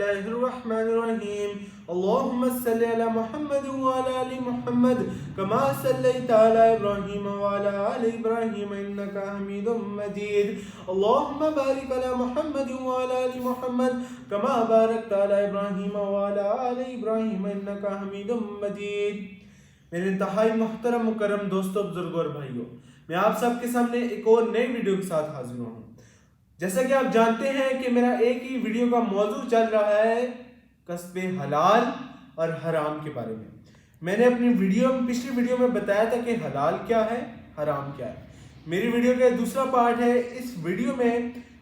الله الرحمن الرحيم اللهم صل على محمد وعلى آل محمد كما صليت على إبراهيم وعلى آل إبراهيم إنك حميد مجيد اللهم بارك على محمد وعلى آل محمد كما باركت على إبراهيم وعلى آل إبراهيم إنك حميد مجيد۔ میرے انتہائی محترم مکرم دوستوں، بزرگوں اور بھائیوں، میں آپ سب کے سامنے ایک اور نئی ویڈیو کے ساتھ حاضر ہوں۔ جیسا کہ آپ جانتے ہیں کہ میرا ایک ہی ویڈیو کا موضوع چل رہا ہے کسب حلال اور حرام کے بارے میں۔ میں نے اپنی پچھلی ویڈیو میں بتایا تھا کہ حلال کیا ہے، حرام کیا ہے۔ میری ویڈیو کا دوسرا پارٹ ہے، اس ویڈیو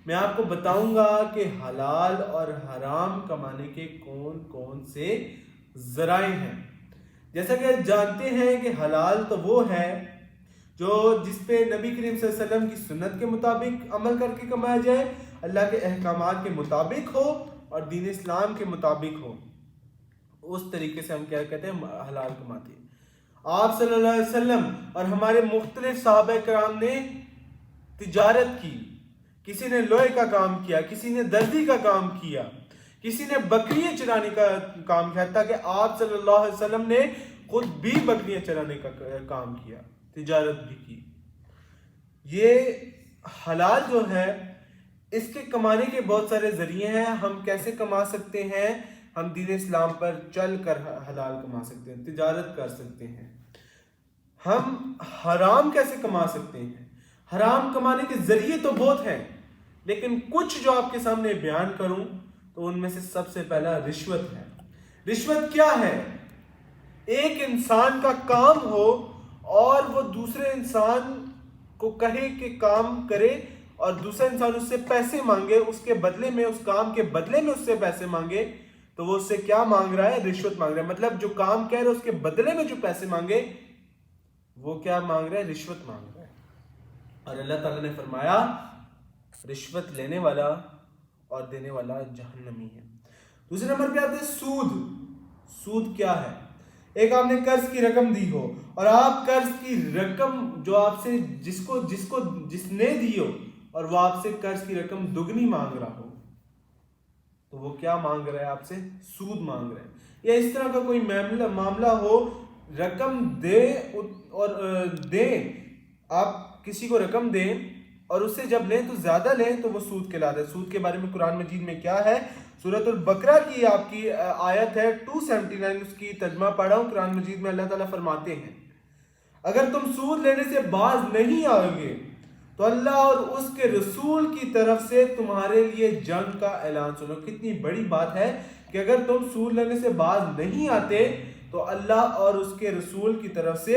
میں آپ کو بتاؤں گا کہ حلال اور حرام کمانے کے کون کون سے ذرائع ہیں۔ جیسا کہ جانتے ہیں کہ حلال تو وہ ہے جس پہ نبی کریم صلی اللہ علیہ وسلم کی سنت کے مطابق عمل کر کے کمایا جائے، اللہ کے احکامات کے مطابق ہو اور دین اسلام کے مطابق ہو، اس طریقے سے ہم کیا کہتے ہیں، حلال کماتے ہیں۔ آپ صلی اللہ علیہ وسلم اور ہمارے مختلف صحابہ کرام نے تجارت کی، کسی نے لوہے کا کام کیا، کسی نے دردی کا کام کیا، کسی نے بکریاں چرانے کا کام کیا، تاکہ آپ صلی اللہ علیہ وسلم نے خود بھی بکریاں چرانے کا کام کیا، تجارت بھی کی۔ یہ حلال جو ہے، اس کے کمانے کے بہت سارے ذریعے ہیں۔ ہم کیسے کما سکتے ہیں؟ ہم دین اسلام پر چل کر حلال کما سکتے ہیں، تجارت کر سکتے ہیں۔ ہم حرام کیسے کما سکتے ہیں؟ حرام کمانے کے ذریعے تو بہت ہیں، لیکن کچھ جو آپ کے سامنے بیان کروں تو ان میں سے سب سے پہلا رشوت ہے۔ رشوت کیا ہے؟ ایک انسان کا کام ہو اور وہ دوسرے انسان کو کہے کہ کام کرے اور دوسرا انسان اس سے پیسے مانگے، اس کے بدلے میں، اس کام کے بدلے میں اس سے پیسے مانگے، تو وہ اس سے کیا مانگ رہا ہے؟ رشوت مانگ رہا ہے۔ مطلب جو کام کہہ رہا ہے اس کے بدلے میں جو پیسے مانگے، وہ کیا مانگ رہا ہے؟ رشوت مانگ رہا ہے۔ اور اللہ تعالیٰ نے فرمایا رشوت لینے والا اور دینے والا جہنمی ہے۔ دوسرے نمبر پہ آتے ہیں سود۔ سود کیا ہے؟ ایک آپ نے قرض کی رقم دی ہو اور آپ قرض کی رقم جو آپ سے جس نے دی ہو اور وہ آپ سے قرض کی رقم دگنی مانگ رہا ہو، تو وہ کیا مانگ رہا ہے؟ آپ سے سود مانگ رہا ہے۔ یا اس طرح کا کوئی معاملہ ہو، رقم دیں، آپ کسی کو رقم دیں اور اس سے جب لیں تو زیادہ لیں تو وہ سود کہلاتا ہے۔ سود کے بارے میں قرآن مجید میں کیا ہے؟ سورۃ البقرہ کی آپ کی آیت ہے 279، اس کی ترجمہ پڑھا ہوں۔ قرآن مجید میں اللہ تعالیٰ فرماتے ہیں اگر تم سود لینے سے باز نہیں آؤ گے تو اللہ اور اس کے رسول کی طرف سے تمہارے لیے جنگ کا اعلان سنو۔ کتنی بڑی بات ہے کہ اگر تم سود لینے سے باز نہیں آتے تو اللہ اور اس کے رسول کی طرف سے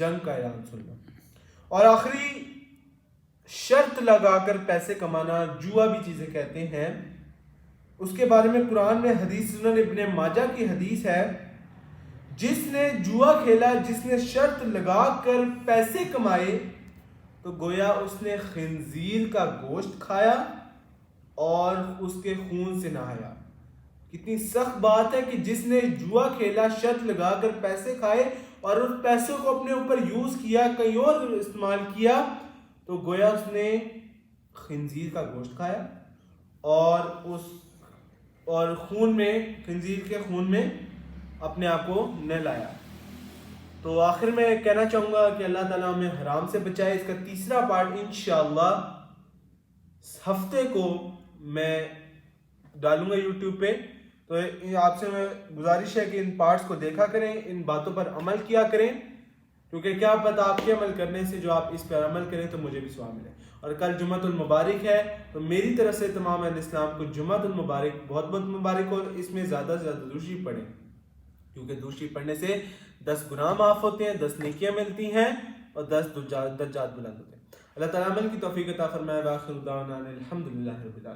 جنگ کا اعلان سنو۔ اور آخری شرط لگا کر پیسے کمانا، جوا بھی چیزیں کہتے ہیں، اس کے بارے میں قرآن میں حدیث سنن ابن ماجہ کی حدیث ہے، جس نے جوا کھیلا، جس نے شرط لگا کر پیسے کمائے، تو گویا اس نے خنزیر کا گوشت کھایا اور اس کے خون سے نہایا۔ کتنی سخت بات ہے کہ جس نے جوا کھیلا، شرط لگا کر پیسے کھائے اور اس پیسوں کو اپنے اوپر یوز کیا، کہیں اور استعمال کیا، تو گویا اس نے خنزیر کا گوشت کھایا اور خون میں، خنزیر کے خون میں اپنے آپ کو نہلایا۔ تو آخر میں کہنا چاہوں گا کہ اللہ تعالیٰ ہمیں حرام سے بچائے۔ اس کا تیسرا پارٹ انشاءاللہ ہفتے کو میں ڈالوں گا یوٹیوب پہ، تو آپ سے میں گزارش ہے کہ ان پارٹس کو دیکھا کریں، ان باتوں پر عمل کیا کریں، کیونکہ کیا پتہ آپ کے عمل کرنے سے جو آپ اس پر عمل کریں تو مجھے بھی ثواب ملے۔ اور کل جمعۃ المبارک ہے، تو میری طرف سے تمام اہل اسلام کو جمعۃ المبارک، بہت بہت مبارک ہو۔ اس میں زیادہ سے زیادہ درود شریف پڑھیں، کیونکہ درود شریف پڑھنے سے 10 گناہ معاف ہوتے ہیں، 10 نیکیاں ملتی ہیں اور 10 درجات بلند ہوتے ہیں۔ اللہ تعالیٰ عمل کی توفیق عطا فرمائے۔ وآخر دعوانا الحمدللہ رب العالمین۔